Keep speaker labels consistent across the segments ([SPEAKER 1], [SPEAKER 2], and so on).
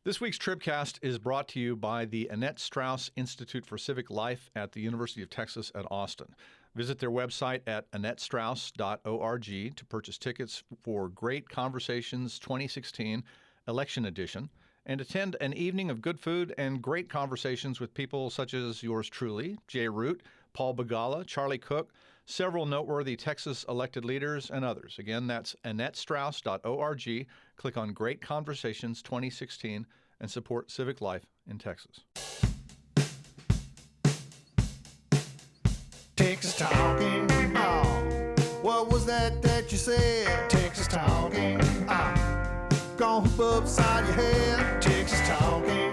[SPEAKER 1] This week's TribCast is brought to you by the Annette Strauss Institute for Civic Life at the University of Texas at Austin. Visit their website at annettestrauss.org to purchase tickets for Great Conversations 2016 Election Edition and attend an evening of good food and great conversations with people such as yours truly, Jay Root, Paul Begala, Charlie Cook, several noteworthy Texas elected leaders, and others. Again, that's annettestrauss.org. Click on Great Conversations 2016 and support civic life in Texas.
[SPEAKER 2] Texas Talking, what was that you said? Texas Talking, gonna hoop upside your head. Texas Talking,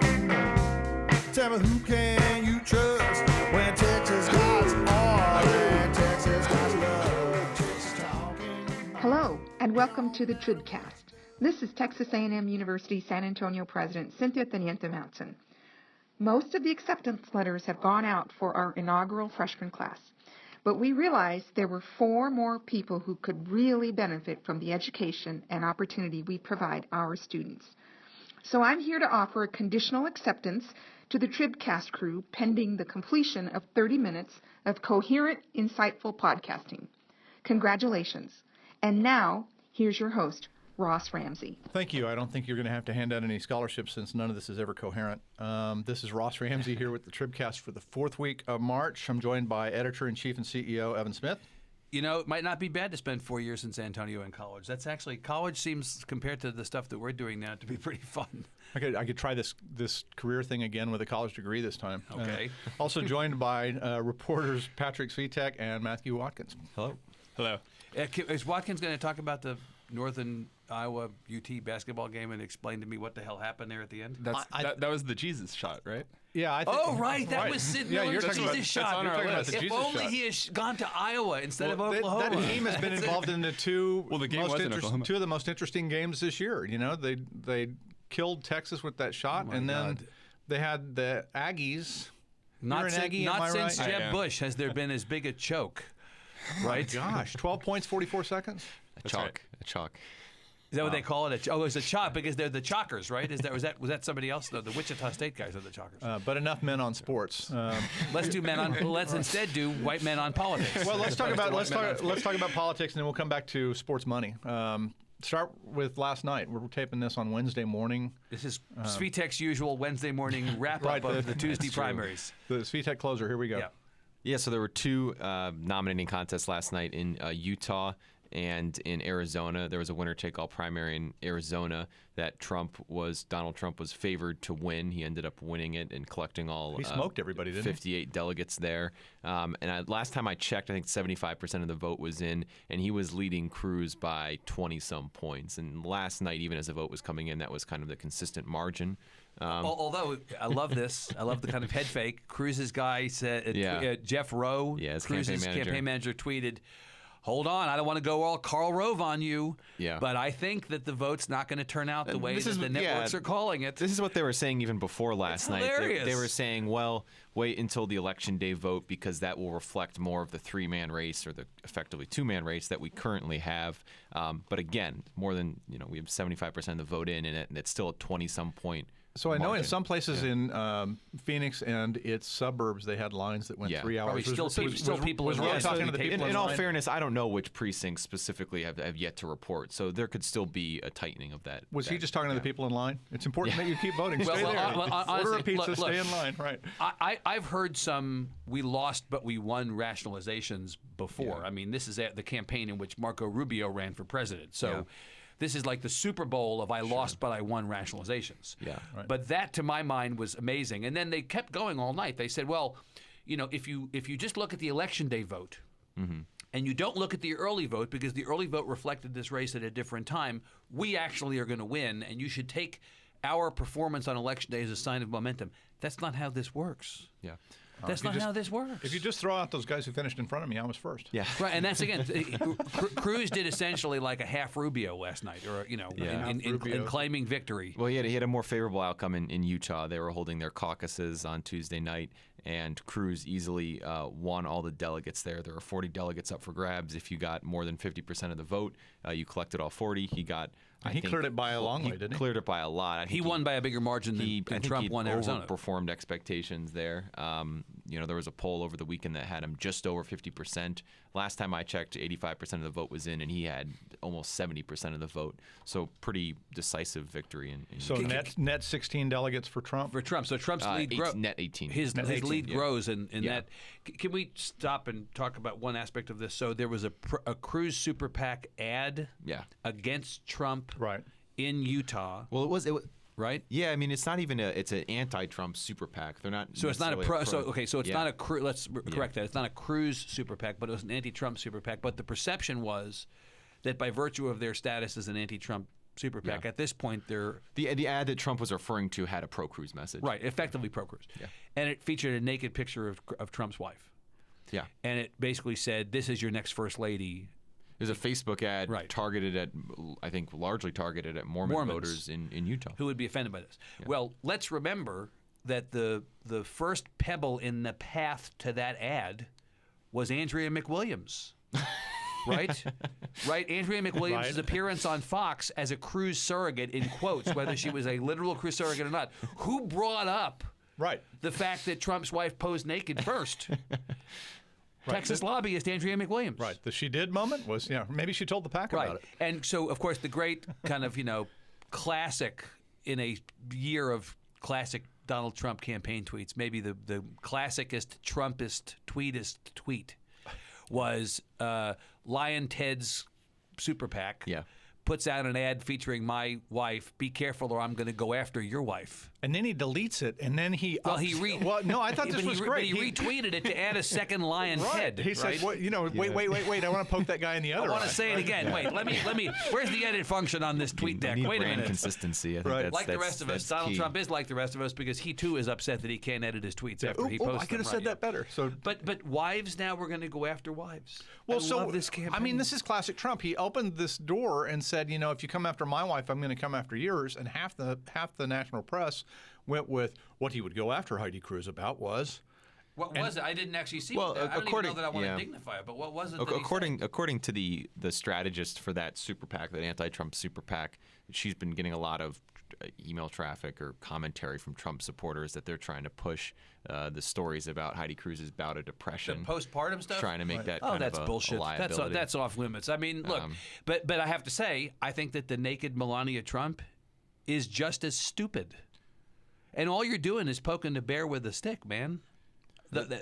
[SPEAKER 2] tell me who can you trust when Texas guys are and Texas guys love. Texas Talking.
[SPEAKER 3] Hello, and welcome to the TribCast. This is Texas A&M University San Antonio President Cynthia Teniente Mountain. Most of the acceptance letters have gone out for our inaugural freshman class, but we realized there were 4 more people who could really benefit from the education and opportunity we provide our students. So I'm here to offer a conditional acceptance to the TribCast crew pending the completion of 30 minutes of coherent, insightful podcasting. Congratulations. And now, here's your host, Ross Ramsey.
[SPEAKER 1] Thank you. I don't think you're going to have to hand out any scholarships since none of this is ever coherent. This is Ross Ramsey here with the TribCast for the 4th week of March. I'm joined by Editor-in-Chief and CEO Evan Smith.
[SPEAKER 4] You know, it might not be bad to spend 4 years in San Antonio in college. That's actually, college seems, compared to the stuff that we're doing now, to be pretty fun.
[SPEAKER 1] I could try this career thing again with a college degree this time.
[SPEAKER 4] Okay.
[SPEAKER 1] Also joined by reporters Patrick Svitek and Matthew Watkins.
[SPEAKER 5] Hello. Hello.
[SPEAKER 4] Is Watkins going to talk about the Northern Iowa UT basketball game and explain to me what the hell happened there at the end?
[SPEAKER 5] That was the Jesus shot, right?
[SPEAKER 1] Yeah.
[SPEAKER 4] That was Sid Miller's Jesus shot. If only he had gone to Iowa instead of Oklahoma.
[SPEAKER 1] That team has been involved in the two
[SPEAKER 5] the game was in Oklahoma.
[SPEAKER 1] Two of the most interesting games this year. You know, they killed Texas with that shot, and then they had the Aggies.
[SPEAKER 4] Not since
[SPEAKER 1] right?
[SPEAKER 4] Jeb Bush has there been as big a choke. Right?
[SPEAKER 1] Oh my gosh, 12 points, 44 seconds.
[SPEAKER 5] A chalk.
[SPEAKER 4] Is that what they call it? It's a chalk because they're the chalkers, right? Was that somebody else? No, the Wichita State guys are the chalkers.
[SPEAKER 1] But enough men on sports.
[SPEAKER 4] Let's instead do white men on politics.
[SPEAKER 1] Well, let's talk about politics, and then we'll come back to sports money. Start with last night. We're taping this on Wednesday morning.
[SPEAKER 4] This is Svitek's usual Wednesday morning wrap-up of the Tuesday primaries.
[SPEAKER 1] The Svitek closer. Here we go.
[SPEAKER 5] Yeah, so there were 2 nominating contests last night in Utah and in Arizona. There was a winner-take-all primary in Arizona that Donald Trump was favored to win. He ended up winning it and collecting all
[SPEAKER 1] he smoked everybody, didn't
[SPEAKER 5] 58 delegates there. Last time I checked, I think 75% of the vote was in, and he was leading Cruz by 20-some points. And last night, even as the vote was coming in, that was kind of the consistent margin.
[SPEAKER 4] Although I love this, I love the kind of head fake. Cruz's guy said, Jeff Rowe, Cruz's campaign manager, tweeted, "Hold on, I don't want to go all Karl Rove on you, but I think that the vote's not going to turn out the way that the networks are calling it."
[SPEAKER 5] This is what they were saying even before last night.
[SPEAKER 4] Hilarious.
[SPEAKER 5] They were saying, well, wait until the Election Day vote because that will reflect more of the 3-man race or the effectively 2-man race that we currently have. But again, more than, we have 75% of the vote in it, and it's still a 20-some point.
[SPEAKER 1] So I know in some places in Phoenix and its suburbs, they had lines that went 3 hours.
[SPEAKER 4] Probably still people
[SPEAKER 1] was really talking to the people.
[SPEAKER 5] In all fairness, I don't know which precincts specifically have yet to report, so there could still be a tightening of that.
[SPEAKER 1] Was he just talking to the people in line? It's important that you keep voting. Stay there. Order a pizza, stay in line. Right.
[SPEAKER 4] I've heard some "we lost but we won" rationalizations before. I mean, this is the campaign in which Marco Rubio ran for president. So. This is like the Super Bowl of I lost but I won rationalizations.
[SPEAKER 5] Yeah, right.
[SPEAKER 4] But that, to my mind, was amazing. And then they kept going all night. They said, well, if you just look at the Election Day vote and you don't look at the early vote because the early vote reflected this race at a different time, we actually are going to win, and you should take our performance on Election Day as a sign of momentum. That's not how this works.
[SPEAKER 5] Yeah.
[SPEAKER 4] That's not how this works.
[SPEAKER 1] If you just throw out those guys who finished in front of me, I was first.
[SPEAKER 5] Yeah.
[SPEAKER 4] Right, and that's, again, Cruz did essentially like a half Rubio last night, or, in claiming victory.
[SPEAKER 5] Well, he had a more favorable outcome in Utah. They were holding their caucuses on Tuesday night, and Cruz easily won all the delegates there. There were 40 delegates up for grabs. If you got more than 50% of the vote, you collected all 40. He got.
[SPEAKER 1] He cleared it by a long way, didn't he?
[SPEAKER 5] Cleared it by a lot.
[SPEAKER 4] He won by a bigger margin than Trump won Arizona.
[SPEAKER 5] Overperformed expectations there. There was a poll over the weekend that had him just over 50%. Last time I checked, 85% of the vote was in, and he had almost 70% of the vote. So pretty decisive victory.
[SPEAKER 1] So net 16 delegates for Trump?
[SPEAKER 4] For Trump. So Trump's lead grows.
[SPEAKER 5] Net 18.
[SPEAKER 4] His lead grows in
[SPEAKER 5] Yeah.
[SPEAKER 4] that. Can we stop and talk about one aspect of this? So there was a Cruz super PAC ad against Trump in Utah.
[SPEAKER 5] Well, it was
[SPEAKER 4] right?
[SPEAKER 5] Yeah, I mean, it's not even it's an anti-Trump super PAC. They're not.
[SPEAKER 4] So it's not a pro. So it's not a. Let's correct that. It's not a Cruz super PAC, but it was an anti-Trump super PAC. But the perception was that by virtue of their status as an anti-Trump super PAC, at this point they're
[SPEAKER 5] the ad that Trump was referring to had a pro-Cruz message.
[SPEAKER 4] Right, effectively pro-Cruz. Yeah. And it featured a naked picture of Trump's wife.
[SPEAKER 5] Yeah.
[SPEAKER 4] And it basically said, "This is your next first lady."
[SPEAKER 5] There's a Facebook ad targeted at, I think, largely targeted at Mormons voters in Utah.
[SPEAKER 4] Who would be offended by this. Yeah. Well, let's remember that the first pebble in the path to that ad was Andrea McWilliams. Right? Right? Andrea McWilliams' appearance on Fox as a Cruz surrogate, in quotes, whether she was a literal Cruz surrogate or not. Who brought up the fact that Trump's wife posed naked first? Texas lobbyist Andrea McWilliams.
[SPEAKER 1] Right. The she did moment was, maybe she told the PAC about it.
[SPEAKER 4] And so, of course, the great kind of, classic in a year of classic Donald Trump campaign tweets, maybe the classicest Trumpist tweet was Lion Ted's super PAC.
[SPEAKER 5] Yeah.
[SPEAKER 4] Puts out an ad featuring my wife. Be careful, or I'm going to go after your wife.
[SPEAKER 1] And then he deletes it, and then he.
[SPEAKER 4] No,
[SPEAKER 1] I thought this was great.
[SPEAKER 4] But he retweeted it to add a second Lion Ted.
[SPEAKER 1] He said, "Wait, I want to poke that guy in the other eye.
[SPEAKER 4] I want to say it again. Yeah. Wait, let me. Where's the edit function on this tweet deck? Wait a minute.
[SPEAKER 5] Consistency. I think
[SPEAKER 4] like the rest of us, Donald Trump is like the rest of us because he too is upset that he can't edit his tweets after he posts them.
[SPEAKER 1] I could have said that better. So,
[SPEAKER 4] but wives now we're going to go after wives.
[SPEAKER 1] Well,
[SPEAKER 4] I love this campaign.
[SPEAKER 1] I mean, this is classic Trump. He opened this door and said, if you come after my wife, I'm going to come after yours. And half the national press went with what he would go after Heidi Cruz about was.
[SPEAKER 4] What was it? I didn't actually see. Well, I don't even know that I want to dignify it. But what was it?
[SPEAKER 5] According to the strategist for that super PAC, that anti-Trump super PAC, she's been getting a lot of email traffic or commentary from Trump supporters that they're trying to push the stories about Heidi Cruz's bout of depression,
[SPEAKER 4] the postpartum stuff,
[SPEAKER 5] trying to make that
[SPEAKER 4] that's bullshit.
[SPEAKER 5] A liability.
[SPEAKER 4] That's off limits. I mean, look, but I have to say, I think that the naked Melania Trump is just as stupid. And all you're doing is poking the bear with a stick, man.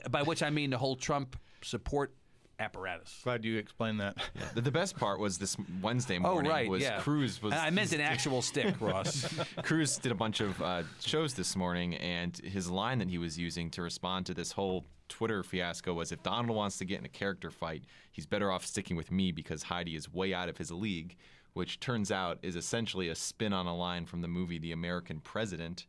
[SPEAKER 4] By which I mean the whole Trump support apparatus.
[SPEAKER 1] Glad you explained that.
[SPEAKER 5] Yeah. The best part was this Wednesday morning. Cruz was.
[SPEAKER 4] I meant an actual stick, Ross.
[SPEAKER 5] Cruz did a bunch of shows this morning, and his line that he was using to respond to this whole Twitter fiasco was, if Donald wants to get in a character fight, he's better off sticking with me because Heidi is way out of his league, which turns out is essentially a spin on a line from the movie The American President.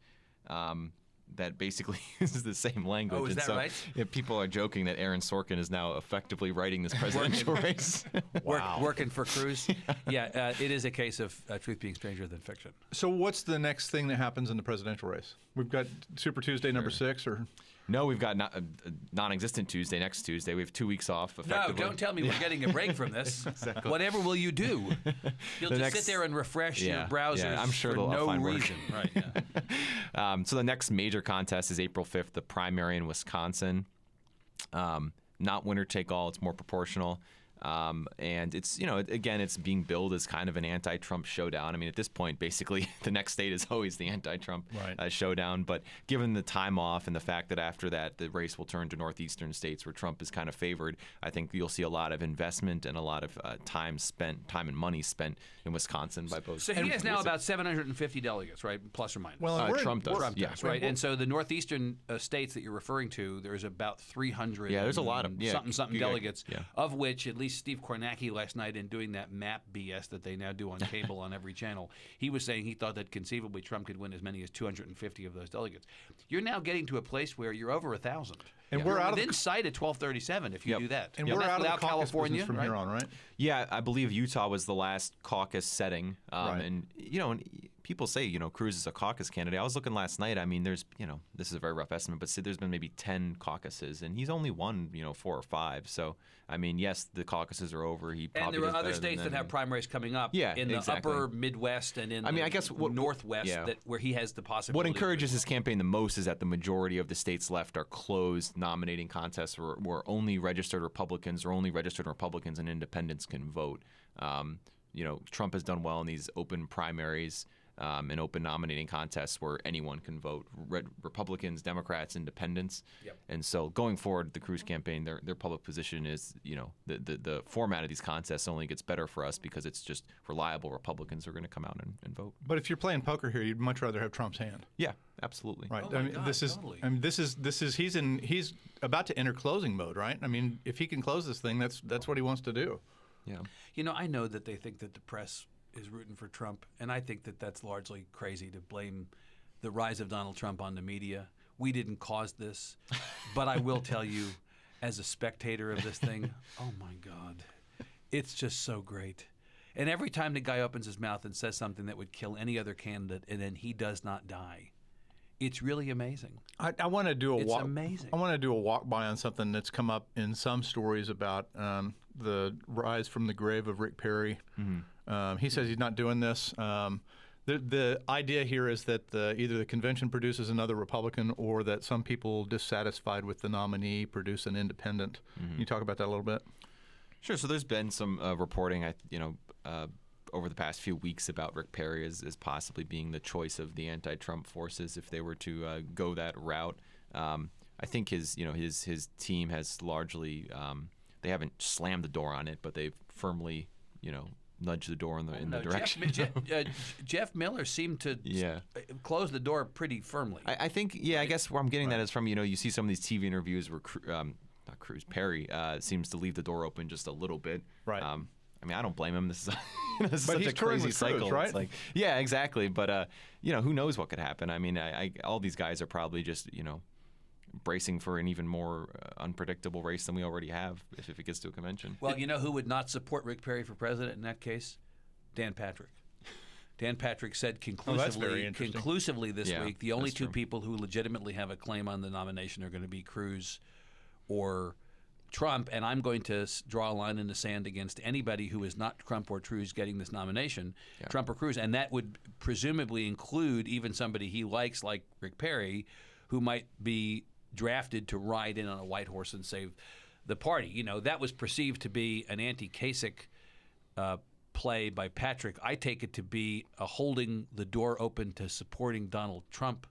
[SPEAKER 5] That basically uses the same language.
[SPEAKER 4] Oh, is that right?
[SPEAKER 5] Yeah, people are joking that Aaron Sorkin is now effectively writing this presidential race.
[SPEAKER 1] Wow.
[SPEAKER 4] Working for Cruz. Yeah, it is a case of truth being stranger than fiction.
[SPEAKER 1] So what's the next thing that happens in the presidential race? We've got Super Tuesday number 6, or?
[SPEAKER 5] No, we've got non-existent Tuesday, next Tuesday. We have 2 weeks off, effectively.
[SPEAKER 4] No, don't tell me we're getting a break from this. Exactly. Whatever will you do? You'll just sit there and refresh your browsers
[SPEAKER 5] I'm sure
[SPEAKER 4] for no
[SPEAKER 5] find
[SPEAKER 4] reason. Right,
[SPEAKER 5] yeah. So the next major contest is April 5th, the primary in Wisconsin. Not winner take all, it's more proportional. And it's, again, it's being billed as kind of an anti-Trump showdown. I mean, at this point, basically, the next state is always the anti-Trump showdown. But given the time off and the fact that after that, the race will turn to northeastern states where Trump is kind of favored, I think you'll see a lot of investment and a lot of time and money spent in Wisconsin by both.
[SPEAKER 4] So he has now about 750 delegates, right, plus or minus.
[SPEAKER 1] Well,
[SPEAKER 5] Trump does,
[SPEAKER 4] right? And so the northeastern states that you're referring to, there's about 300.
[SPEAKER 5] Yeah, there's a lot of
[SPEAKER 4] something delegates, of which at least Steve Kornacki last night, in doing that map BS that they now do on cable on every channel, he was saying he thought that conceivably Trump could win as many as 250 of those delegates. You're now getting to a place where you're over 1,000.
[SPEAKER 1] And we're out
[SPEAKER 4] within sight at 1237 if you do that.
[SPEAKER 1] And we're out of the California from here on, right?
[SPEAKER 5] Yeah, I believe Utah was the last caucus setting. And people say, Cruz is a caucus candidate. I was looking last night. I mean, there's, this is a very rough estimate, but say there's been maybe 10 caucuses, and he's only won, 4 or 5. So, I mean, yes, the caucuses are over. He probably
[SPEAKER 4] and there
[SPEAKER 5] does
[SPEAKER 4] are other
[SPEAKER 5] better than
[SPEAKER 4] states that
[SPEAKER 5] them.
[SPEAKER 4] have primaries coming up
[SPEAKER 5] Yeah,
[SPEAKER 4] in the
[SPEAKER 5] exactly.
[SPEAKER 4] upper Midwest and in the
[SPEAKER 5] I guess
[SPEAKER 4] Northwest where he has the possibility.
[SPEAKER 5] What encourages his campaign the most is that the majority of the states left are closed nominating contests where only registered Republicans or only registered Republicans and independents can vote. Trump has done well in these open primaries and open nominating contests where anyone can vote, Republicans, Democrats, independents.
[SPEAKER 4] Yep.
[SPEAKER 5] And so going forward, the Cruz campaign, their public position is, the format of these contests only gets better for us because it's just reliable Republicans who are going to come out and vote.
[SPEAKER 1] But if you're playing poker here, you'd much rather have Trump's hand.
[SPEAKER 5] Yeah, absolutely.
[SPEAKER 1] Right.
[SPEAKER 4] Oh my God, totally.
[SPEAKER 1] He's about to enter closing mode, right? I mean, if he can close this thing, that's what he wants to do.
[SPEAKER 5] Yeah.
[SPEAKER 4] I know that they think that the press is rooting for Trump, and I think that that's largely crazy to blame the rise of Donald Trump on the media. We didn't cause this, but I will tell you, as a spectator of this thing, oh my God, it's just so great. And every time the guy opens his mouth and says something that would kill any other candidate, and then he does not die, it's really amazing.
[SPEAKER 1] I want to do a
[SPEAKER 4] It's
[SPEAKER 1] walk.
[SPEAKER 4] amazing.
[SPEAKER 1] I want to do a walk by on something that's come up in some stories about the rise from the grave of Rick Perry. He says he's not doing this. The idea here is that either the convention produces another Republican or that some people dissatisfied with the nominee produce an independent. Can you talk about that a little bit?
[SPEAKER 5] Sure. So there's been some reporting, over the past few weeks about Rick Perry as possibly being the choice of the anti-Trump forces if they were to go that route. I think his team has largely they haven't slammed the door on it, but they've firmly nudged the door in the direction.
[SPEAKER 4] Jeff Miller seemed to close the door pretty firmly.
[SPEAKER 5] I think I guess where I'm getting that is from you see some of these TV interviews where not Cruz, Perry seems to leave the door open just a little bit.
[SPEAKER 1] Right.
[SPEAKER 5] I mean, I don't blame him. This is, this is
[SPEAKER 1] But
[SPEAKER 5] such
[SPEAKER 1] he's
[SPEAKER 5] a
[SPEAKER 1] touring
[SPEAKER 5] crazy
[SPEAKER 1] with Cruz,
[SPEAKER 5] cycle.
[SPEAKER 1] right?
[SPEAKER 5] It's like, yeah, exactly. But who knows what could happen? I mean, all these guys are probably just bracing for an even more unpredictable race than we already have if it gets to a convention.
[SPEAKER 4] Well, who would not support Rick Perry for president in that case? Dan Patrick. Dan Patrick said conclusively this week, the only two people who legitimately have a claim on the nomination are going to be Cruz or Trump, and I'm going to draw a line in the sand against anybody who is not Trump or Cruz getting this nomination, Trump or Cruz, and that would presumably include even somebody he likes like Rick Perry, who might be drafted to ride in on a white horse and save the party. That was perceived to be an anti-Kasich play by Patrick. I take it to be a holding the door open to supporting Donald Trump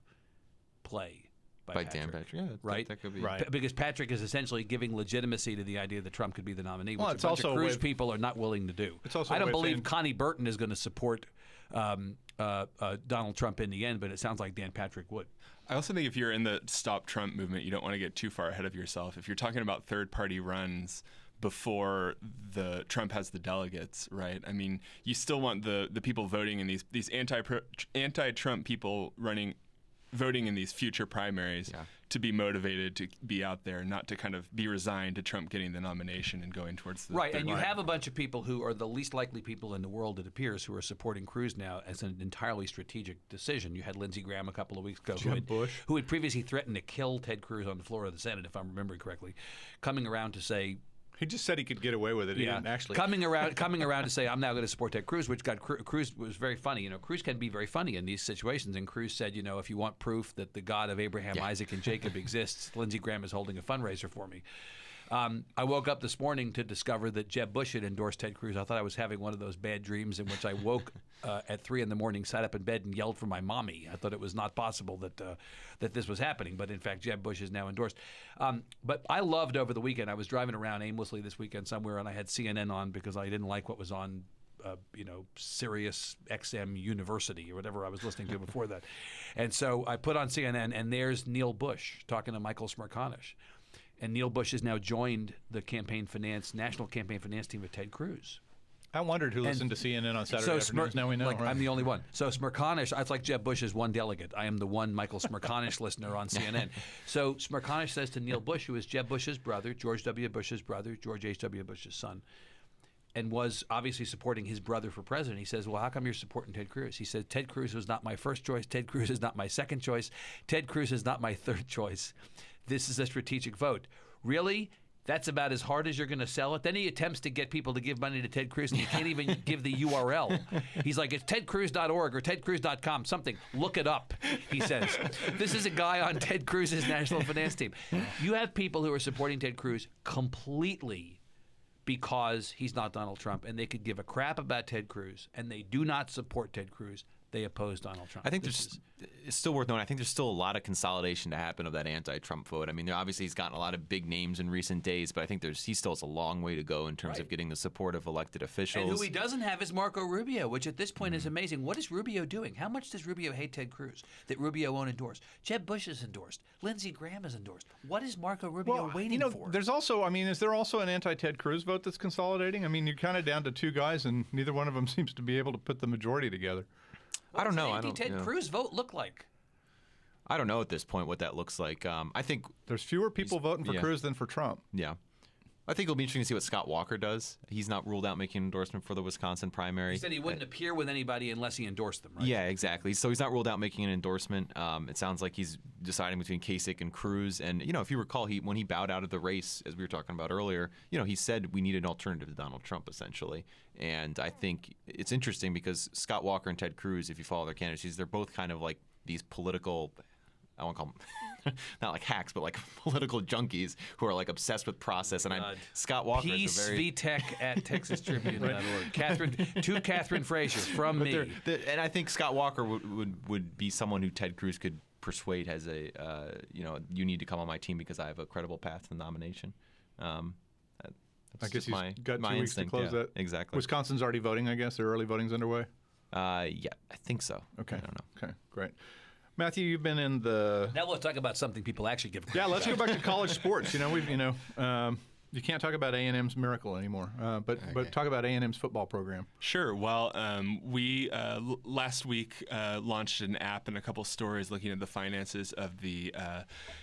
[SPEAKER 4] play. By
[SPEAKER 5] Dan Patrick, yeah,
[SPEAKER 4] right?
[SPEAKER 5] That could be
[SPEAKER 1] right.
[SPEAKER 4] Because Patrick is essentially giving legitimacy to the idea that Trump could be the nominee, which
[SPEAKER 1] it's
[SPEAKER 4] a bunch
[SPEAKER 1] also
[SPEAKER 4] of
[SPEAKER 1] a way
[SPEAKER 4] Cruz
[SPEAKER 1] of-
[SPEAKER 4] people are not willing to do.
[SPEAKER 1] It's also
[SPEAKER 4] I
[SPEAKER 1] a
[SPEAKER 4] don't
[SPEAKER 1] way of
[SPEAKER 4] believe
[SPEAKER 1] saying-
[SPEAKER 4] Connie Burton is going to support Donald Trump in the end, but it sounds like Dan Patrick would.
[SPEAKER 6] I also think if you're in the Stop Trump movement, you don't want to get too far ahead of yourself. If you're talking about third-party runs before Trump has the delegates, right? I mean, you still want the people voting in these anti-Trump people voting in these future primaries to be motivated to be out there, not to kind of be resigned to Trump getting the nomination and going towards the
[SPEAKER 4] Right,
[SPEAKER 6] third
[SPEAKER 4] and you
[SPEAKER 6] line.
[SPEAKER 4] have a bunch of people who are the least likely people in the world, it appears, who are supporting Cruz now as an entirely strategic decision. You had Lindsey Graham a couple of weeks ago, who had previously threatened to kill Ted Cruz on the floor of the Senate, if I'm remembering correctly, coming around to say,
[SPEAKER 1] He just said he could get away with it. He didn't actually.
[SPEAKER 4] coming around to say, I'm now going to support Ted Cruz, which got Cruz was very funny. Cruz can be very funny in these situations. And Cruz said, if you want proof that the God of Abraham, Isaac, and Jacob exists, Lindsey Graham is holding a fundraiser for me. I woke up this morning to discover that Jeb Bush had endorsed Ted Cruz. I thought I was having one of those bad dreams in which I woke at 3 a.m, sat up in bed, and yelled for my mommy. I thought it was not possible that this was happening, but in fact, Jeb Bush is now endorsed. But I loved over the weekend. I was driving around aimlessly this weekend somewhere, and I had CNN on because I didn't like what was on. Sirius XM University or whatever I was listening to before that. And so I put on CNN, and there's Neil Bush talking to Michael Smerconish. And Neil Bush has now joined the national campaign finance team of Ted Cruz.
[SPEAKER 1] I wondered who listened to CNN on Saturday afternoons. Now we know. Right?
[SPEAKER 4] I'm the only one. So Smerconish, it's like Jeb Bush is one delegate. I am the one Michael Smerconish listener on CNN. So Smerconish says to Neil Bush, who is Jeb Bush's brother, George W. Bush's brother, George H.W. Bush's son, and was obviously supporting his brother for president. He says, well, how come you're supporting Ted Cruz? He said, Ted Cruz was not my first choice. Ted Cruz is not my second choice. Ted Cruz is not my third choice. This is a strategic vote. Really? That's about as hard as you're going to sell it. Then he attempts to get people to give money to Ted Cruz, and he can't even give the URL. He's like, it's tedcruz.org or tedcruz.com, something. Look it up, he says. This is a guy on Ted Cruz's national finance team. You have people who are supporting Ted Cruz completely because he's not Donald Trump, and they could give a crap about Ted Cruz, and they do not support Ted Cruz. They oppose Donald Trump.
[SPEAKER 5] I think it's still worth noting. I think there's still a lot of consolidation to happen of that anti-Trump vote. I mean, obviously he's gotten a lot of big names in recent days, but I think he still has a long way to go in terms of getting the support of elected officials.
[SPEAKER 4] And who he doesn't have is Marco Rubio, which at this point is amazing. What is Rubio doing? How much does Rubio hate Ted Cruz that Rubio won't endorse? Jeb Bush is endorsed. Lindsey Graham is endorsed. What is Marco Rubio waiting for?
[SPEAKER 1] There's also, I mean, is there also an anti-Ted Cruz vote that's consolidating? I mean, you're kind of down to two guys, and neither one of them seems to be able to put the majority together.
[SPEAKER 4] What
[SPEAKER 5] I don't know.
[SPEAKER 4] does the anti-Ted Cruz vote look like?
[SPEAKER 5] I don't know at this point what that looks like. I think
[SPEAKER 1] there's fewer people voting for Cruz than for Trump.
[SPEAKER 5] Yeah. I think it'll be interesting to see what Scott Walker does. He's not ruled out making an endorsement for the Wisconsin primary.
[SPEAKER 4] He said he wouldn't appear with anybody unless he endorsed them, right?
[SPEAKER 5] Yeah, exactly. So he's not ruled out making an endorsement. It sounds like he's deciding between Kasich and Cruz. And, if you recall, when he bowed out of the race, as we were talking about earlier, he said we need an alternative to Donald Trump, essentially. And I think it's interesting because Scott Walker and Ted Cruz, if you follow their candidacies, they're both kind of like these political, I won't call them not like hacks, but like political junkies who are like obsessed with process. And Scott Walker is a very
[SPEAKER 4] PeaceVTech at TexasTribune.org. Catherine Frazier from me.
[SPEAKER 5] And I think Scott Walker would be someone who Ted Cruz could persuade as a you need to come on my team because I have a credible path to the nomination.
[SPEAKER 1] I guess he's got 2 weeks to
[SPEAKER 5] instinct,
[SPEAKER 1] close that.
[SPEAKER 5] Exactly.
[SPEAKER 1] Wisconsin's already voting, I guess. Their early voting's underway.
[SPEAKER 5] Yeah, I think so.
[SPEAKER 1] Okay.
[SPEAKER 5] I don't know.
[SPEAKER 1] Okay, great. Matthew, you've been in the.
[SPEAKER 4] Now let's talk about something people actually give.
[SPEAKER 1] Yeah, let's go back to college sports. You can't talk about A&M's miracle anymore, but talk about A&M's football program.
[SPEAKER 6] Sure. Well, we last week launched an app and a couple stories looking at the finances of the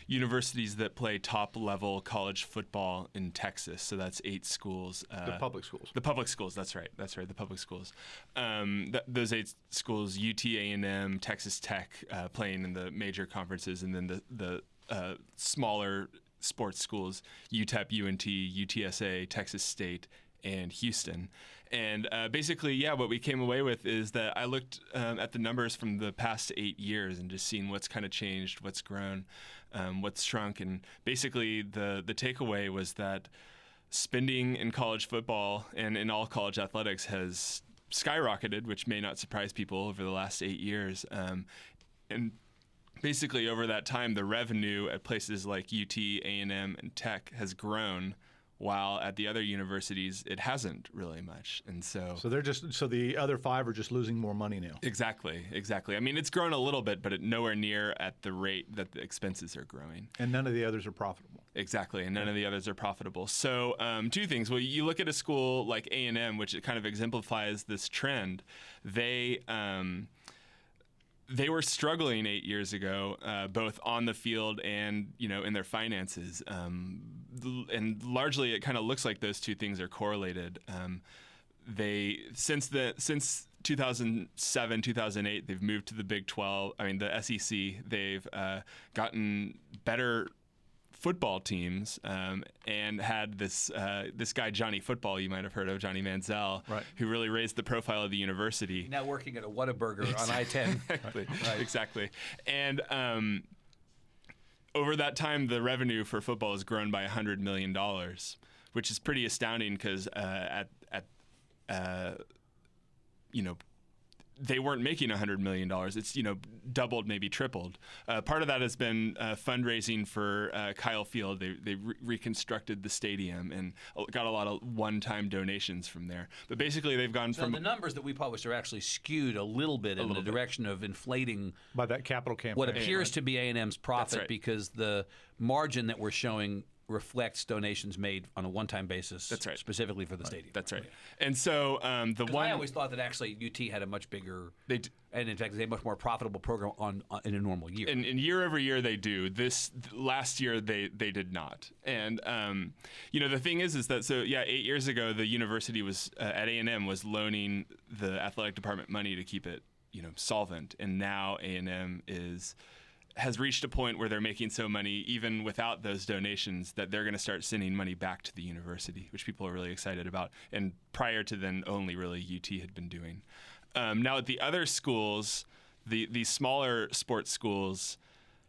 [SPEAKER 6] universities that play top-level college football in Texas. So that's 8 schools.
[SPEAKER 1] The public schools.
[SPEAKER 6] The public schools. That's right. The public schools. Those 8 schools: UT, A&M, Texas Tech, playing in the major conferences, and then the smaller sports schools: UTEP, UNT, UTSA, Texas State, and Houston. And basically, what we came away with is that I looked at the numbers from the past 8 years and just seen what's kind of changed, what's grown, what's shrunk. And basically, the takeaway was that spending in college football and in all college athletics has skyrocketed, which may not surprise people, over the last 8 years. And basically, over that time, the revenue at places like UT, A&M, and Tech has grown, while at the other universities it hasn't really much. And so
[SPEAKER 1] the other 5 are just losing more money now.
[SPEAKER 6] Exactly. I mean, it's grown a little bit, but nowhere near at the rate that the expenses are growing.
[SPEAKER 1] And none of the others are profitable.
[SPEAKER 6] Exactly, and none of the others are profitable. So 2 things. Well, you look at a school like A&M, which it kind of exemplifies this trend. They were struggling 8 years ago, both on the field and in their finances, and largely it kind of looks like those 2 things are correlated. Since 2007, 2008, they've moved to the Big 12. I mean, the SEC. They've gotten better football teams, and had this guy Johnny Football, you might have heard of, Johnny Manziel,
[SPEAKER 1] right,
[SPEAKER 6] who really raised the profile of the university.
[SPEAKER 4] Now working at a Whataburger on I-10.
[SPEAKER 6] Exactly. And over that time, the revenue for football has grown by $100 million, which is pretty astounding because they weren't making $100 million. It's doubled, maybe tripled. Part of that has been fundraising for Kyle Field. They reconstructed the stadium and got a lot of one-time donations from there. But basically, they've gone from
[SPEAKER 4] the numbers that we published are actually skewed a little bit in the direction of inflating
[SPEAKER 1] by that capital campaign.
[SPEAKER 4] What appears to be A&M's profit,
[SPEAKER 6] right,
[SPEAKER 4] because the margin that we're showing reflects donations made on a one-time basis.
[SPEAKER 6] That's right.
[SPEAKER 4] Specifically for the stadium.
[SPEAKER 6] That's right. And so
[SPEAKER 4] I always thought that actually UT had a much bigger, and in fact, they had a much more profitable program in a normal year.
[SPEAKER 6] And year over year they do. Last year they did not. And the thing is that 8 years ago the university was at A&M was loaning the athletic department money to keep it solvent, and now A&M has reached a point where they're making so money, even without those donations, that they're going to start sending money back to the university, which people are really excited about. And prior to then, only really UT had been doing. Now at the other schools, the smaller sports schools,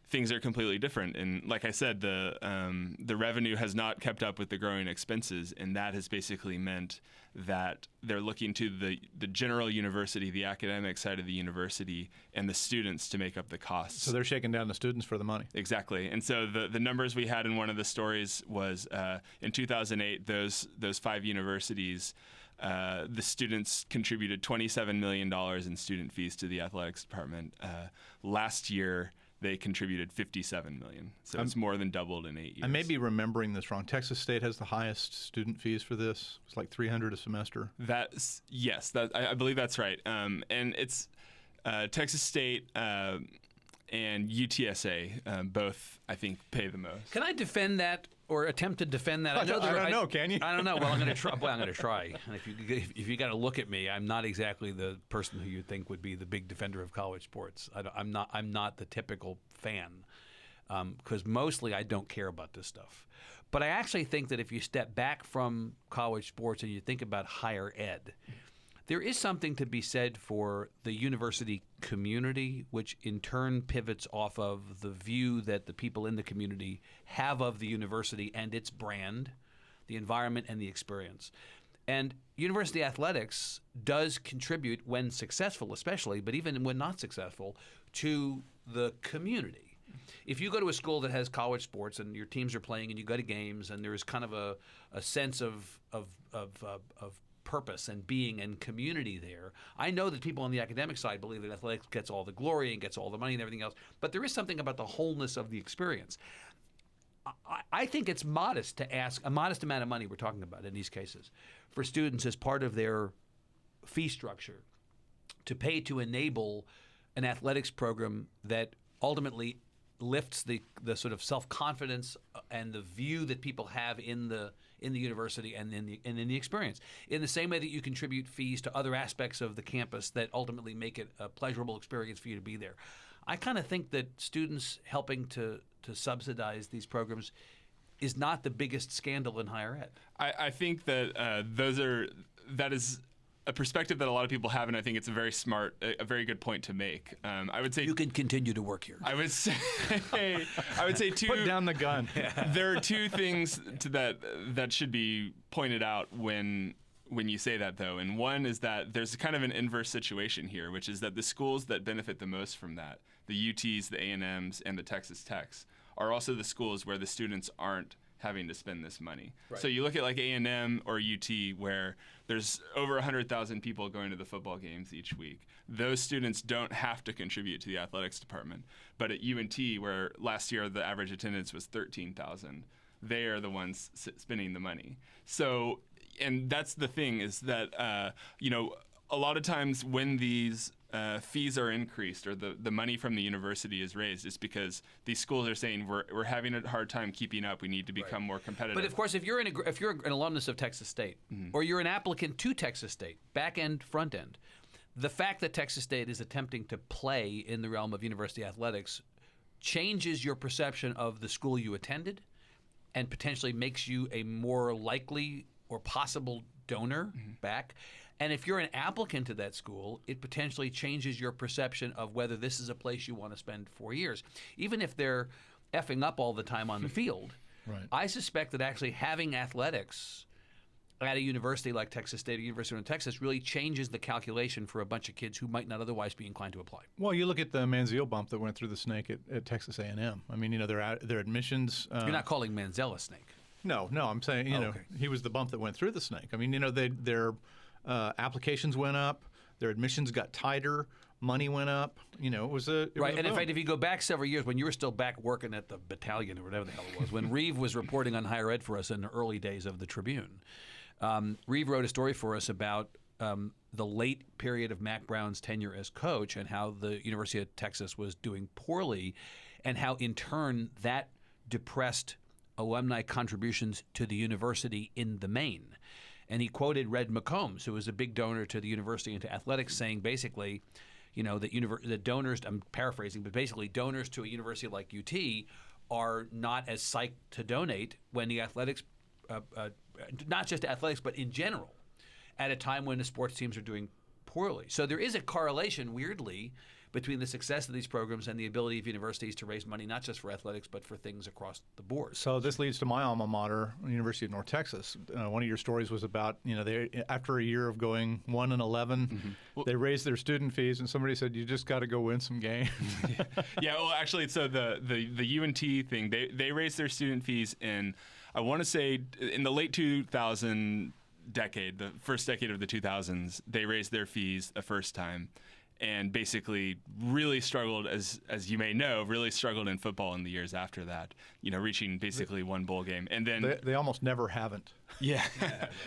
[SPEAKER 6] things are completely different. And like I said, the revenue has not kept up with the growing expenses, and that has basically meant that they're looking to the general university, the academic side of the university, and the students to make up the costs.
[SPEAKER 1] So they're shaking down the students for the money.
[SPEAKER 6] Exactly. And so the numbers we had in one of the stories was in 2008, those 5 universities, the students contributed $27 million in student fees to the athletics department. Last year, they contributed $57 million. So it's more than doubled in 8 years.
[SPEAKER 1] I may be remembering this wrong. Texas State has the highest student fees for this. It's like $300 a semester.
[SPEAKER 6] Yes, I believe that's right. And it's Texas State and UTSA both, I think, pay the most.
[SPEAKER 4] Can I defend that or attempt to defend that?
[SPEAKER 1] I don't know. Can you?
[SPEAKER 4] I don't know. Well, I'm going to try. Well, I'm going to try. And if you got to look at me, I'm not exactly the person who you think would be the big defender of college sports. I'm not the typical fan, because mostly I don't care about this stuff. But I actually think that if you step back from college sports and you think about higher ed, there is something to be said for the university community, which in turn pivots off of the view that the people in the community have of the university and its brand, the environment, and the experience. And university athletics does contribute, when successful especially, but even when not successful, to the community. If you go to a school that has college sports and your teams are playing and you go to games and there's kind of a sense of purpose and being and community there. I know that people on the academic side believe that athletics gets all the glory and gets all the money and everything else, but there is something about the wholeness of the experience. I think it's modest to ask, a modest amount of money we're talking about in these cases, for students as part of their fee structure to pay to enable an athletics program that ultimately lifts the sort of self-confidence and the view that people have in the university and in the experience. In the same way that you contribute fees to other aspects of the campus that ultimately make it a pleasurable experience for you to be there. I kind of think that students helping to subsidize these programs is not the biggest scandal in higher ed.
[SPEAKER 6] I think that that is a perspective that a lot of people have, and I think it's a very good point to make. I would say
[SPEAKER 4] you can continue to work here.
[SPEAKER 6] I would say two.
[SPEAKER 1] Put down the gun.
[SPEAKER 6] There are two things that should be pointed out when you say that, though. And one is that there's kind of an inverse situation here, which is that the schools that benefit the most from that, the UTs, the A&Ms, and the Texas Techs, are also the schools where the students aren't having to spend this money. Right. So you look at like A&M or UT, where there's over 100,000 people going to the football games each week. Those students don't have to contribute to the athletics department. But at UNT, where last year the average attendance was 13,000, they are the ones spending the money. So, and that's the thing, is that a lot of times when these fees are increased or the money from the university is raised, is because these schools are saying we're having a hard time keeping up. We need to become more competitive.
[SPEAKER 4] But of course, if you're an alumnus of Texas State, or you're an applicant to Texas State, back end, front end, the fact that Texas State is attempting to play in the realm of university athletics changes your perception of the school you attended, and potentially makes you a more likely or possible donor back. And if you're an applicant to that school, it potentially changes your perception of whether this is a place you want to spend 4 years. Even if they're effing up all the time on the field,
[SPEAKER 1] right.
[SPEAKER 4] I suspect that actually having athletics at a university like Texas State or University of Texas really changes the calculation for a bunch of kids who might not otherwise be inclined to apply.
[SPEAKER 1] Well, you look at the Manziel bump that went through the snake at Texas A&M. I mean, their admissions.
[SPEAKER 4] You're not calling Manziel a snake.
[SPEAKER 1] No, I'm saying
[SPEAKER 4] okay.
[SPEAKER 1] He was the bump that went through the snake. I mean, their applications went up, their admissions got tighter. money went up. You know, it was a
[SPEAKER 4] Right,
[SPEAKER 1] was a
[SPEAKER 4] and in
[SPEAKER 1] boom.
[SPEAKER 4] fact, if you go back several years, when you were still back working at the battalion or whatever the hell it was, when Reeve was reporting on higher ed for us in the early days of the Tribune, Reeve wrote a story for us about the late period of Mac Brown's tenure as coach and how the University of Texas was doing poorly, and how in turn that depressed alumni contributions to the university in the main. And he quoted Red McCombs, who was a big donor to the university and to athletics, saying basically, you know, that donors, I'm paraphrasing, but basically donors to a university like UT are not as psyched to donate when the athletics, not just athletics, but in general, at a time when the sports teams are doing poorly. So there is a correlation, weirdly, between the success of these programs and the ability of universities to raise money, not just for athletics, but for things across the board.
[SPEAKER 1] So this leads to my alma mater, University of North Texas. One of your stories was about, you know, they after a year of going 1-11, they raised their student fees, and somebody said, "You just got to go win some games."
[SPEAKER 6] Yeah, well, actually, so the UNT thing, they raised their student fees in, I want to say, in the late 2000 decade, the first decade of the 2000s, they raised their fees a first time. And basically really struggled, as you may know, really struggled in football in the years after that, you know, reaching basically one bowl game. And then
[SPEAKER 1] they almost never haven't.
[SPEAKER 6] yeah,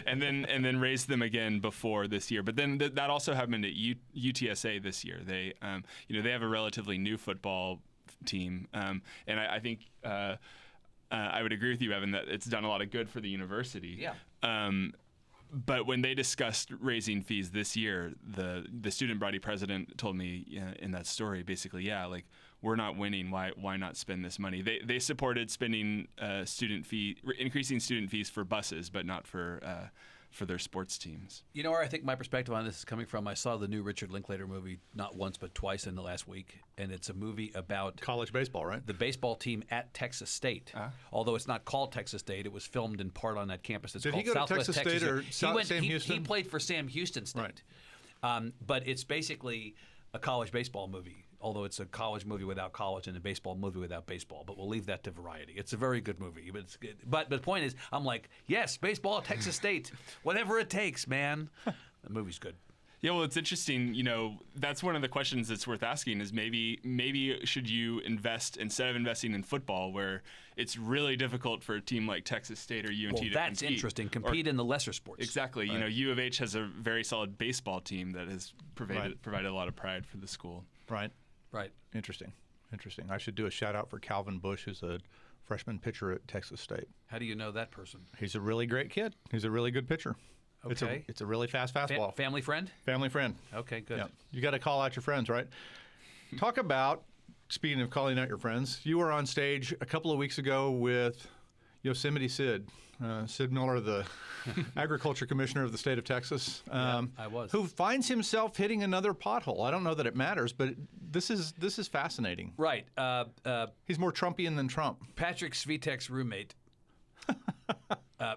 [SPEAKER 6] and then raised them again before this year. But then that also happened at UTSA this year. They you know, they have a relatively new football team, and I think I would agree with you, Evan, that it's done a lot of good for the university.
[SPEAKER 4] Yeah.
[SPEAKER 6] But when they discussed raising fees this year, the student body president told me in that story, basically, yeah, like, we're not winning. Why not spend this money? They supported spending increasing student fees for buses, but not for their sports teams.
[SPEAKER 4] You know where I think my perspective on this is coming from? I saw the new Richard Linklater movie not once but twice in the last week, and it's a movie about
[SPEAKER 1] College baseball, right?
[SPEAKER 4] the baseball team at Texas State. Although it's not called Texas State, it was filmed in part on that campus. It's
[SPEAKER 1] Did he
[SPEAKER 4] called
[SPEAKER 1] go to
[SPEAKER 4] Southwest
[SPEAKER 1] Texas State or Sam Houston?
[SPEAKER 4] He played for Sam Houston State.
[SPEAKER 1] Right.
[SPEAKER 4] But it's basically a college baseball movie, although it's a college movie without college and a baseball movie without baseball. But we'll leave that to Variety. It's a very good movie. But it's good. But the point is, I'm like, yes, baseball at Texas State, whatever it takes, man. The movie's good.
[SPEAKER 6] Yeah, well, it's interesting. You know, that's one of the questions that's worth asking is maybe should you invest, instead of investing in football, where it's really difficult for a team like Texas State or UNT to
[SPEAKER 4] that's
[SPEAKER 6] compete.
[SPEAKER 4] interesting. Compete in the lesser sports.
[SPEAKER 6] Exactly.
[SPEAKER 1] Right.
[SPEAKER 6] You know, U of H has a very solid baseball team that has provided a lot of pride for the school.
[SPEAKER 1] Right.
[SPEAKER 4] Right.
[SPEAKER 1] Interesting. I should do a shout out for Calvin Bush, who's a freshman pitcher at Texas State.
[SPEAKER 4] How do you know that person?
[SPEAKER 1] He's a really great kid. He's a really good pitcher.
[SPEAKER 4] Okay.
[SPEAKER 1] It's a really fast fastball.
[SPEAKER 4] Family friend?
[SPEAKER 1] Family friend.
[SPEAKER 4] Okay, good.
[SPEAKER 1] Yeah. You got to call out your friends, right? Talk about, speaking of calling out your friends, you were on stage a couple of weeks ago with Yosemite Sid Miller, the agriculture commissioner of the state of Texas.
[SPEAKER 4] I was.
[SPEAKER 1] Who finds himself hitting another pothole. I don't know that it matters, but this is fascinating.
[SPEAKER 4] Right.
[SPEAKER 1] He's more Trumpian than Trump.
[SPEAKER 4] Patrick Svitek's roommate,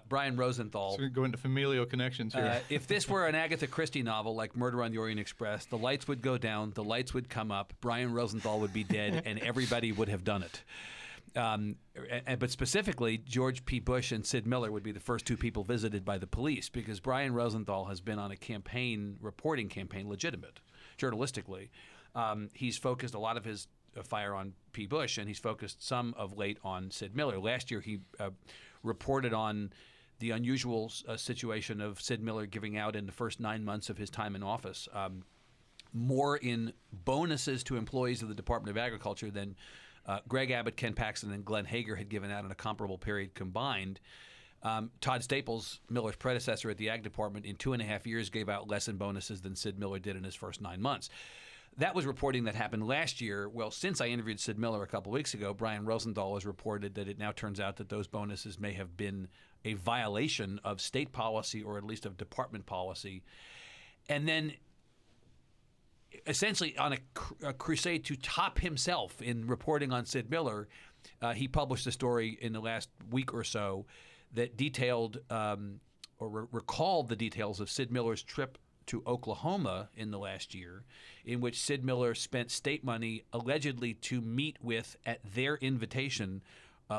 [SPEAKER 4] Brian Rosenthal.
[SPEAKER 1] So we go into familial connections here.
[SPEAKER 4] If this were an Agatha Christie novel like Murder on the Orient Express, the lights would go down, the lights would come up, Brian Rosenthal would be dead, and everybody would have done it. But specifically, George P. Bush and Sid Miller would be the first two people visited by the police, because Brian Rosenthal has been on a reporting campaign, legitimate, journalistically. He's focused a lot of his fire on P. Bush, and he's focused some of late on Sid Miller. Last year, he reported on the unusual situation of Sid Miller giving out in the first 9 months of his time in office more in bonuses to employees of the Department of Agriculture than Greg Abbott, Ken Paxton, and Glenn Hager had given out in a comparable period combined. Todd Staples, Miller's predecessor at the Ag Department, in 2.5 years gave out less in bonuses than Sid Miller did in his first 9 months. That was reporting that happened last year. Well, since I interviewed Sid Miller a couple of weeks ago, Brian Rosenthal has reported that it now turns out that those bonuses may have been a violation of state policy, or at least of department policy. And then essentially on a crusade to top himself in reporting on Sid Miller, he published a story in the last week or so that detailed or recalled the details of Sid Miller's trip to Oklahoma in the last year, in which Sid Miller spent state money allegedly to meet with, at their invitation,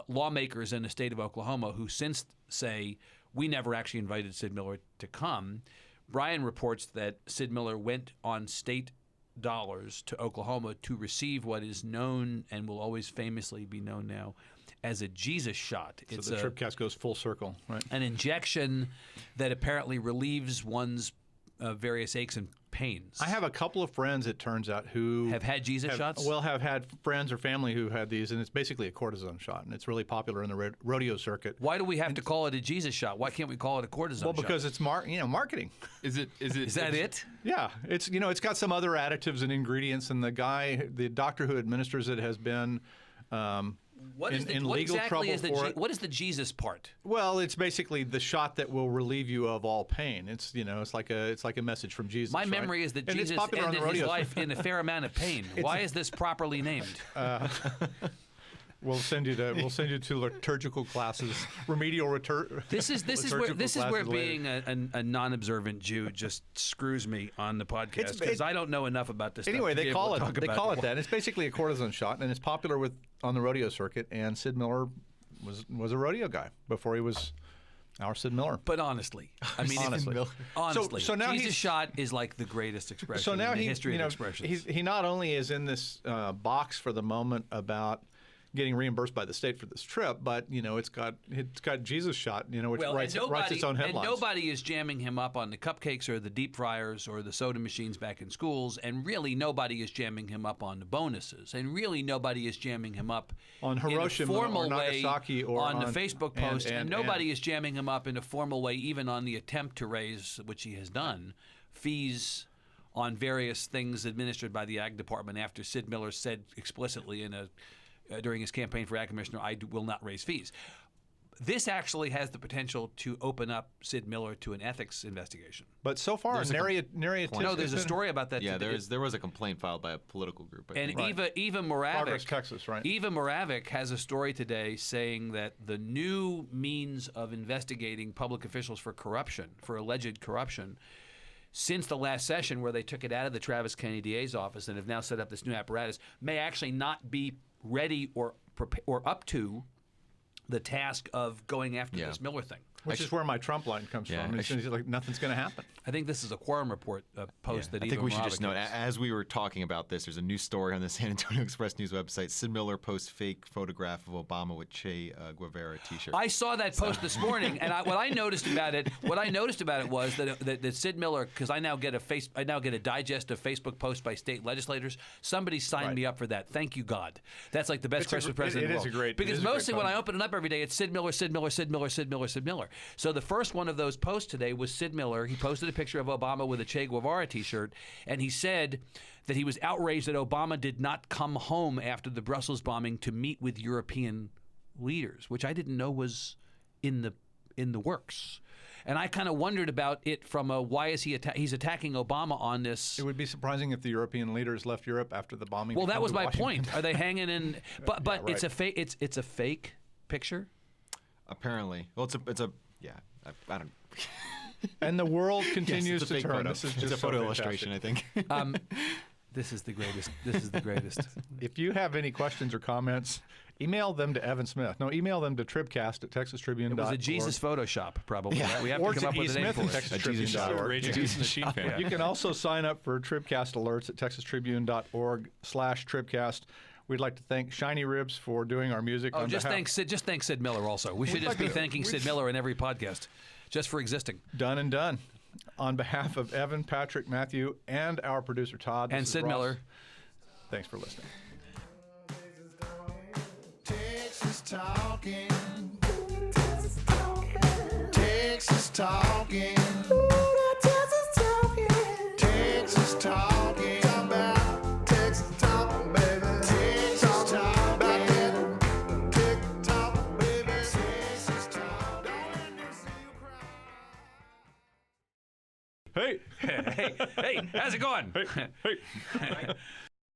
[SPEAKER 4] lawmakers in the state of Oklahoma, who since say, we never actually invited Sid Miller to come. Brian reports that Sid Miller went on state to Oklahoma to receive what is known and will always famously be known now as a Jesus shot.
[SPEAKER 1] So
[SPEAKER 4] It's
[SPEAKER 1] the TribCast goes full circle, right?
[SPEAKER 4] an injection that apparently relieves one's various aches and pains.
[SPEAKER 1] I have a couple of friends, it turns out, who
[SPEAKER 4] have had Jesus shots.
[SPEAKER 1] Well, have had friends or family who had these, and it's basically a cortisone shot, and it's really popular in the rodeo circuit.
[SPEAKER 4] Why do we have to call it a Jesus shot? Why can't we call it a cortisone shot?
[SPEAKER 1] Well, because it's marketing.
[SPEAKER 6] Is
[SPEAKER 4] that it?
[SPEAKER 1] Yeah, it's it's got some other additives and ingredients, and the doctor who administers it has been
[SPEAKER 4] What is
[SPEAKER 1] in
[SPEAKER 4] what
[SPEAKER 1] legal
[SPEAKER 4] exactly
[SPEAKER 1] trouble
[SPEAKER 4] is the
[SPEAKER 1] for it.
[SPEAKER 4] what is the Jesus part?
[SPEAKER 1] Well, it's basically the shot that will relieve you of all pain. It's it's like a message from Jesus.
[SPEAKER 4] My
[SPEAKER 1] right?
[SPEAKER 4] memory is that
[SPEAKER 1] And it's
[SPEAKER 4] Jesus
[SPEAKER 1] popular on the
[SPEAKER 4] ended his
[SPEAKER 1] rodeo.
[SPEAKER 4] life in a fair amount of pain. Why is this properly named?
[SPEAKER 1] We'll send you to liturgical classes, remedial
[SPEAKER 4] This is
[SPEAKER 1] liturgical
[SPEAKER 4] where
[SPEAKER 1] classes
[SPEAKER 4] being a non-observant Jew just screws me on the podcast because I don't know enough about this.
[SPEAKER 1] Anyway,
[SPEAKER 4] stuff to
[SPEAKER 1] they
[SPEAKER 4] be
[SPEAKER 1] call
[SPEAKER 4] able to
[SPEAKER 1] it
[SPEAKER 4] talk
[SPEAKER 1] they
[SPEAKER 4] about
[SPEAKER 1] call it that. It's basically a cortisone shot, and it's popular on the rodeo circuit. And Sid Miller was a rodeo guy before he was our Sid Miller.
[SPEAKER 4] But honestly, I mean, honestly,
[SPEAKER 1] So now
[SPEAKER 4] Jesus shot is like the greatest expression
[SPEAKER 1] So now
[SPEAKER 4] in the
[SPEAKER 1] he,
[SPEAKER 4] history of expressions.
[SPEAKER 1] he not only is in this box for the moment about getting reimbursed by the state for this trip, but it's got Jesus shot, which writes its own headlines.
[SPEAKER 4] And nobody is jamming him up on the cupcakes or the deep fryers or the soda machines back in schools, and really nobody is jamming him up on the bonuses, and really nobody is jamming him up
[SPEAKER 1] on Hiroshima
[SPEAKER 4] in a formal
[SPEAKER 1] or Nagasaki
[SPEAKER 4] way
[SPEAKER 1] or
[SPEAKER 4] on the Facebook post,
[SPEAKER 1] and
[SPEAKER 4] nobody is jamming him up in a formal way, even on the attempt to raise, which he has done, fees on various things administered by the Ag Department after Sid Miller said explicitly during his campaign for Ag Commissioner, I will not raise fees. This actually has the potential to open up Sid Miller to an ethics investigation.
[SPEAKER 1] But so far, nary
[SPEAKER 4] no, there's a story about that.
[SPEAKER 5] Yeah,
[SPEAKER 4] today.
[SPEAKER 5] there was a complaint filed by a political group. I
[SPEAKER 4] And
[SPEAKER 5] think.
[SPEAKER 4] Eva Moravec,
[SPEAKER 1] Progress, Texas, right?
[SPEAKER 4] Eva Moravec has a story today saying that the new means of investigating public officials for corruption, for alleged corruption, since the last session where they took it out of the Travis Kennedy DA's office and have now set up this new apparatus, may actually not be ready or up to the task of going after this Miller thing.
[SPEAKER 1] Which is where my Trump line comes from. It's like nothing's going to happen.
[SPEAKER 4] I think this is a Quorum Report post that
[SPEAKER 5] I
[SPEAKER 4] Eva
[SPEAKER 5] think we should
[SPEAKER 4] Moravec
[SPEAKER 5] just note,
[SPEAKER 4] has.
[SPEAKER 5] as we were talking about this, there's a new story on the San Antonio Express News website. Sid Miller posts fake photograph of Obama with Che Guevara T-shirt.
[SPEAKER 4] I saw that post this morning, and what I noticed about it was that Sid Miller, because I now get a digest of Facebook posts by state legislators. Somebody signed me up for that. Thank you, God. That's like the best Christmas present in the world. Because mostly when I open it up every day, it's Sid Miller, Sid Miller, Sid Miller, Sid Miller, Sid Miller. So the first one of those posts today was Sid Miller. He posted a picture of Obama with a Che Guevara T-shirt, and he said that he was outraged that Obama did not come home after the Brussels bombing to meet with European leaders, which I didn't know was in the works. And I kind of wondered about it from why is he's attacking Obama on this?
[SPEAKER 1] It would be surprising if the European leaders left Europe after the bombing.
[SPEAKER 4] Well,
[SPEAKER 1] to
[SPEAKER 4] that
[SPEAKER 1] come
[SPEAKER 4] was
[SPEAKER 1] to
[SPEAKER 4] my
[SPEAKER 1] Washington.
[SPEAKER 4] point. Are they hanging in? But
[SPEAKER 1] Yeah, right.
[SPEAKER 4] it's a fake. It's a fake picture.
[SPEAKER 5] Apparently, well, it's a I don't.
[SPEAKER 1] And the world continues
[SPEAKER 5] it's a
[SPEAKER 1] to
[SPEAKER 5] fake
[SPEAKER 1] turn.
[SPEAKER 5] photo.
[SPEAKER 1] This is
[SPEAKER 5] It's
[SPEAKER 1] just
[SPEAKER 5] a photo
[SPEAKER 1] so
[SPEAKER 5] illustration, I
[SPEAKER 1] fantastic.
[SPEAKER 5] think.
[SPEAKER 4] This is the greatest. This is the greatest.
[SPEAKER 1] If you have any questions or comments, email them to Evan Smith. No, email them to TribCast@TexasTribune.org.
[SPEAKER 4] It was a Jesus Photoshop, probably.
[SPEAKER 1] Yeah.
[SPEAKER 4] We have
[SPEAKER 1] Or
[SPEAKER 4] to come up
[SPEAKER 1] to
[SPEAKER 4] with a name
[SPEAKER 1] E. Smith
[SPEAKER 4] for
[SPEAKER 1] at
[SPEAKER 4] it.
[SPEAKER 1] TexasTribune.org.
[SPEAKER 6] Rage Against the Machine fan.
[SPEAKER 1] You can also sign up for TribCast alerts at TexasTribune.org/TribCast. We'd like to thank Shiny Ribs for doing our music.
[SPEAKER 4] Oh,
[SPEAKER 1] on
[SPEAKER 4] just
[SPEAKER 1] behalf.
[SPEAKER 4] thank Sid Miller also. We should just be thanking Sid Miller in every podcast, just for existing.
[SPEAKER 1] Done and done. On behalf of Evan, Patrick, Matthew, and our producer Todd. this
[SPEAKER 4] And
[SPEAKER 1] is
[SPEAKER 4] Sid
[SPEAKER 1] Ross.
[SPEAKER 4] Miller.
[SPEAKER 1] Thanks for listening.
[SPEAKER 2] Texas talking. Texas talking. Texas talking. Talk about Texas talking, baby. Texas talk about that. Texas talk, baby. Texas talk. Don't let me see you cry.
[SPEAKER 1] Hey,
[SPEAKER 4] Hey, how's it going?
[SPEAKER 1] hey.